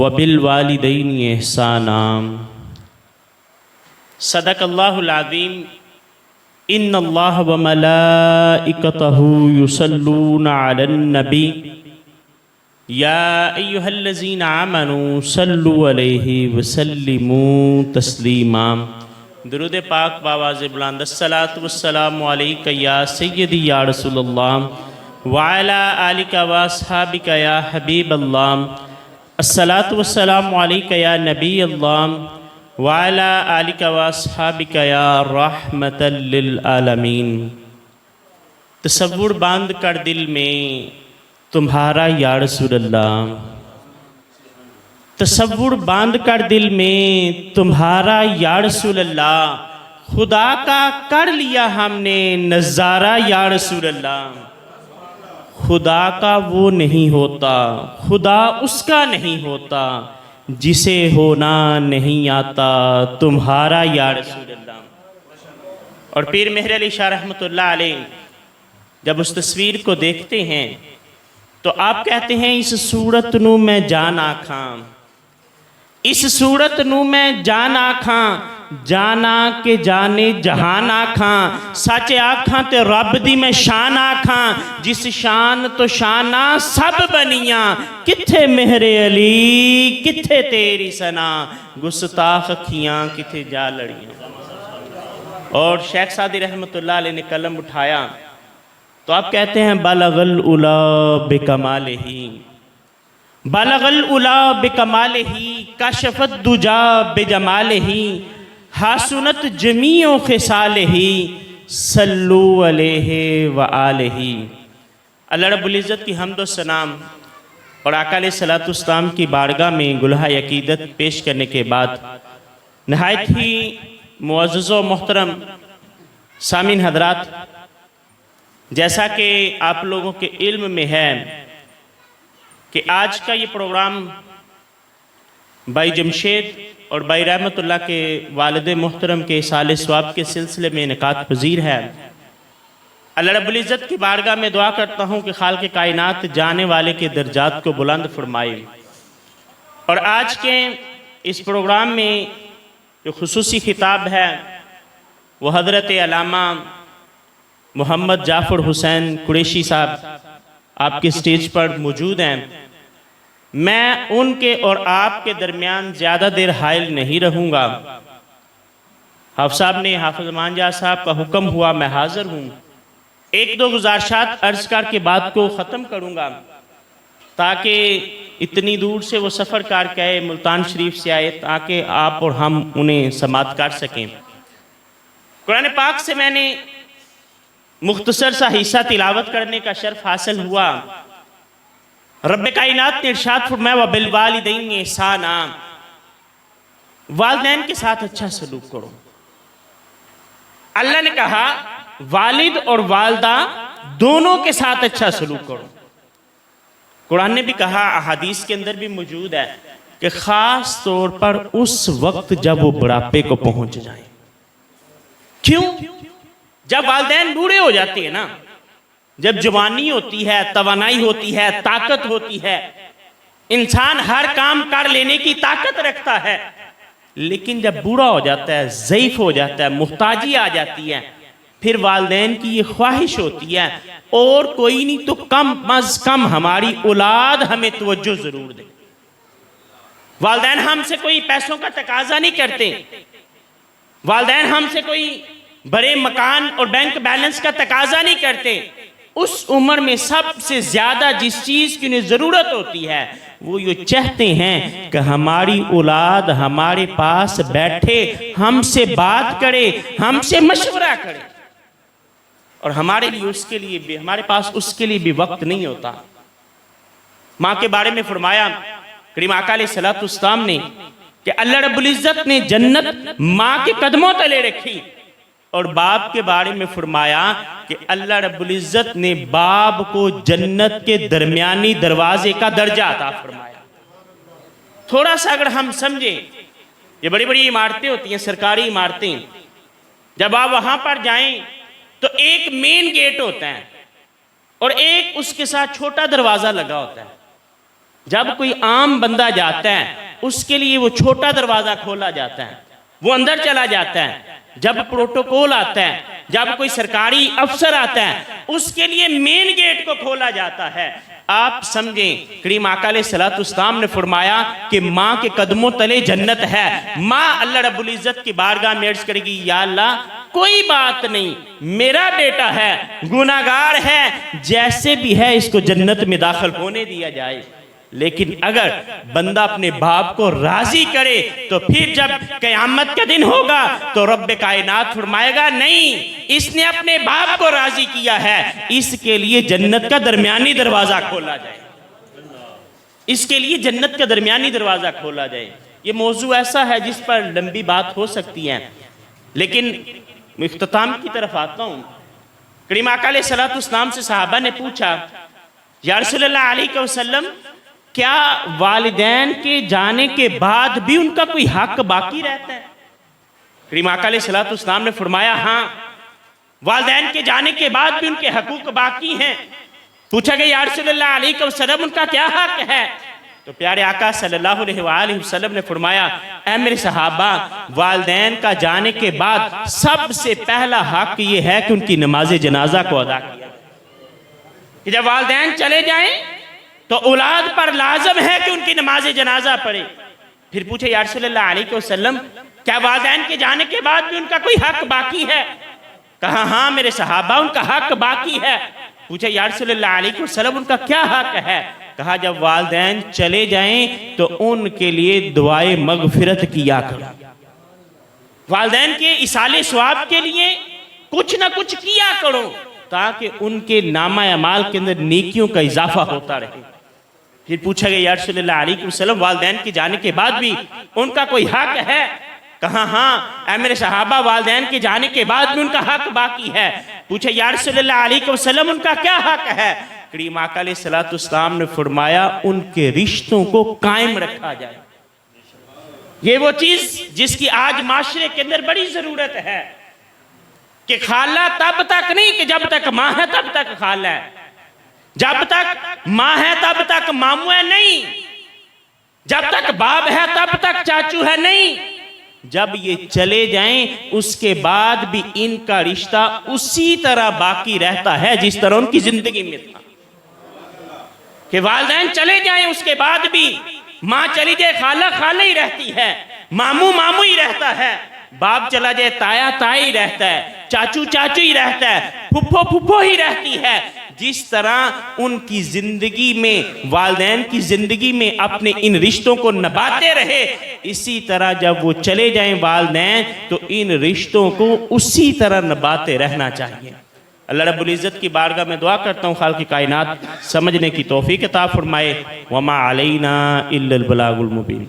वबिल वालिदैनि इहसाना। सदक़ल्लाहुल अज़ीम। इन्नल्लाह व मलाइकतहु युसल्लूना अलन नबी या अय्युहल्लज़ीना आमनू सल्लु अलैहि वसल्लिमू तस्लीमा। दुरूद पाक बावाज़ बुलंद। अस्सलातु वस्सलामु अलैका या सय्यदी या रसूलल्लाह व अला आलिका व अस्हाबिका या हबीबल्लाह। अस्सलातु वस्सलामु अलैका या नबी अल्लाह व अला आलिका व अस्हाबिका या रहमतल लिल आलमीन। तसव्वुर बांध कर दिल में तुम्हारा या रसूल अल्लाह, तसव्वुर बांध कर दिल में तुम्हारा या रसूल अल्लाह। खुदा का कर लिया हमने नज़ारा या रसूल अल्लाह। खुदा का वो नहीं होता, खुदा उसका नहीं होता, जिसे होना नहीं आता तुम्हारा या रसूल अल्लाह। और पीर मेहर अली शाह रहमतुल्लाह अलैह जब उस तस्वीर को देखते हैं तो आप कहते हैं इस सूरत नू मैं जान आखां, इस सूरत नू मैं जान आखां, जाना के जाने जहान आखां। सच आखां ते रब दी मैं शान आखां, जिस शान तो शाना सब बनियां। किथे मेहरे अली किथे तेरी सना, गुस्ताख अखियां किथे जा लड़ियां। और शेख सादी रहमतुल्लाह अलैह ने कलम उठाया तो आप कहते हैं बलगल उला बेकमालिही, बलगल उला बेकमालिही, कशफत दुजा बेजमालिही, हासुनत जमीओ खिसालिही, सल्लु अलैहि व आलिही। अल्लाह रब्बुल इज़्ज़त की हम्द व सनाम और आका अलैहिस्सलातु वस्सलाम की बारगाह में गुलहा अकीदत पेश करने के बाद नहायत ही मुअज़्ज़ज़ व मोहतरम सामीन हज़रात, जैसा कि आप लोगों के इल्म में है कि आज का ये प्रोग्राम भाई जमशेद और भाई रहमतुल्लाह के वालिद मोहतरम के साल स्वाब के सिलसिले में इनकात पजीर है। अल्लाह रब्बुल इज़्ज़त की बारगाह में दुआ करता हूँ कि खाल के कायनात जाने वाले के दर्जात को बुलंद फरमाए। और आज के इस प्रोग्राम में जो खुसूसी खिताब है वो हज़रत अल्लामा मोहम्मद जाफ़र हुसैन कुरैशी साहब आपके स्टेज पर मौजूद हैं। मैं उनके और आपके दरमियान ज़्यादा देर हाइल नहीं रहूँगा। हाफ़िज़ साहब ने हाफ़िज़ मांझा साहब का हुक्म हुआ, मैं हाज़िर हूँ। एक दो गुजारिशात अर्ज़ करके बात को ख़त्म करूँगा ताकि इतनी दूर से वो सफ़र करके आए, मुल्तान शरीफ से आए, ताकि आप और हम उन्हें समात कर सकें। कुरान पाक से मैंने मुख्तसर सा हिस्सा तिलावत करने का शर्फ हासिल हुआ। रब कायनात ने इरशाद फरमाया व बिल वालिदैनि इहसाना, वालिदैन के साथ अच्छा सलूक करो। अल्लाह ने कहा वालिद और वालदा दोनों के साथ अच्छा सलूक करो। कुरान ने भी कहा, अहादीस के अंदर भी मौजूद है कि खास तौर पर उस वक्त जब वो बुढ़ापे को पहुंच जाए। क्यों? जब वालिदैन बूढ़े हो जाते हैं ना, जब जवानी होती है, तवानाई होती है, ताकत होती है, इंसान हर काम कर लेने की ताकत रखता है, लेकिन जब बूढ़ा हो जाता है, ज़ईफ़ हो जाता है, मुहताजी आ जाती है, फिर वालिदैन की ये ख्वाहिश होती है और कोई नहीं तो कम अज़ कम हमारी औलाद हमें तवज्जो ज़रूर दे। वालिदैन हमसे कोई पैसों का तकाजा नहीं करते, वालिदैन हमसे कोई बड़े मकान और बैंक बैलेंस का तकाजा नहीं करते। उस उम्र में सबसे ज्यादा जिस चीज की उन्हें जरूरत होती है वो ये चाहते हैं कि हमारी औलाद हमारे पास बैठे, हमसे बात करे, हमसे मशवरा करे। और हमारे लिए उसके लिए भी, हमारे पास उसके लिए भी वक्त नहीं होता। माँ के बारे में फरमाया करीम आका अलैहिस्सलातु वस्सलाम ने कि अल्लाह रब्बुल इज़्ज़त ने जन्नत माँ के कदमों तले रखी। और बाप के बारे में फरमाया कि अल्लाह रब्बुल इज़्ज़त ने बाप को जन्नत के दरमियानी दरवाजे का दर्जा अता फरमाया। थोड़ा सा अगर हम समझे, ये बड़ी बड़ी इमारतें होती हैं, सरकारी इमारतें, जब आप वहां पर जाएं तो एक मेन गेट होता है और एक उसके साथ छोटा दरवाजा लगा होता है। जब कोई आम बंदा जाता है उसके लिए वो छोटा दरवाज़ा खोला जाता है, वो अंदर चला जाता है। जब प्रोटोकॉल आता है, जब कोई सरकारी अफसर आता है, उसके लिए मेन गेट को खोला जाता है। आप समझें, करीम आका अलैहिस्सलाम ने फरमाया कि माँ के कदमों तले जन्नत है। माँ अल्लाह रब्बुल इज़्ज़त की बारगाह में अर्ज़ करेगी, या अल्लाह कोई बात नहीं, मेरा बेटा है, गुनाहगार है, जैसे भी है इसको जन्नत में दाखिल होने दिया जाए। लेकिन अगर बंदा अपने बाप को राजी करे तो फिर जब क़यामत का दिन होगा तो रब्बे कायनात फरमाएगा, नहीं, इसने अपने बाप को राजी किया है, इसके लिए जन्नत का दरमियानी दरवाज़ा खोला जाए, इसके लिए जन्नत का दरमियानी दरवाज़ा खोला जाए। ये मौजू ऐसा है जिस पर लंबी बात हो सकती है, लेकिन इख्तिताम की तरफ आता हूँ। करीम आका अलैहिस्सलाम से सहाबा ने पूछा, या रसूलल्लाह अलैहि वसल्लम, क्या वालिदैन के जाने के बाद भी उनका कोई हक बाकी रहता है? करीम आका अलैहिस्सलाम ने फरमाया, हाँ, वालिदैन के जाने के बाद भी उनके हकूक बाकी हैं। पूछा गया, या रसूलल्लाह अलैहि वसल्लम, उनका क्या हक है? तो प्यारे आका सल्लल्लाहु अलैहि वसल्लम ने फरमाया, ऐ मेरे सहाबा, वालिदैन का जाने के बाद सबसे पहला हक ये है कि उनकी नमाज जनाजा को अदा किया जाए। कि जब वालिदैन चले जाएं तो औलाद पर लाजम है कि उनकी नमाज जनाजा पढ़े। फिर पूछे, या रसूलल्लाह अलैहि वसल्लम, क्या वालिदैन के जाने के बाद भी उनका कोई हक बाकी है? कहा, हाँ मेरे सहाबा, उनका हक बाकी है। पूछे, या रसूलल्लाह अलैहि वसल्लम, उनका क्या हक है? कहा, जब वालिदैन चले जाएं तो उनके लिए दुआए मगफिरत किया करो, वालिदैन के इसाले सवाब के लिए कुछ ना कुछ किया करो, ताकि उनके नामा अमाल के अंदर नेकियों का इजाफा होता रहे। फिर पूछा गया, या रसूलल्लाह अलैहि वसल्लम, वालिदैन के जाने के बाद भी उनका कोई हक है? कहा, हाँ ऐ मेरे सहाबा, वालिदैन के जाने के बाद भी उनका हक बाकी है। पूछे, या रसूलल्लाह अलैहि वसल्लम, उनका क्या हक है? करीम आका अलैहिस्सलाम ने फरमाया, उनके रिश्तों को कायम रखा जाए। ये वो चीज जिसकी आज माशरे के अंदर बड़ी जरूरत है कि खाला तब तक नहीं कि जब तक माँ है तब तक खाला है, जब तक माँ है तब तक मामू है नहीं, जब तक बाप है तब तक चाचू है नहीं। जब ये चले जाएं उसके बाद भी इनका रिश्ता उसी तरह बाकी रहता है जिस तरह उनकी जिंदगी में था। कि वालिदैन चले जाएं उसके बाद भी माँ चली जाए खाला खाला ही रहती है, मामू मामू ही रहता है, बाप चला जाए ताया ताई ही रहता है, चाचू चाचू ही रहता है, फुफ्फो फुफ्फो ही रहती है। जिस तरह उनकी जिंदगी में, वालिदैन की जिंदगी में अपने इन रिश्तों को निभाते रहे, इसी तरह जब वो चले जाएं वालिदैन तो इन रिश्तों को उसी तरह निभाते रहना चाहिए। अल्लाह रब्बुल इज़्ज़त की बारगाह में दुआ करता हूँ, खालिक़ कायनात समझने की तौफीक अता फरमाए। वमा अलैना इल्लल बलागुल मुबीन।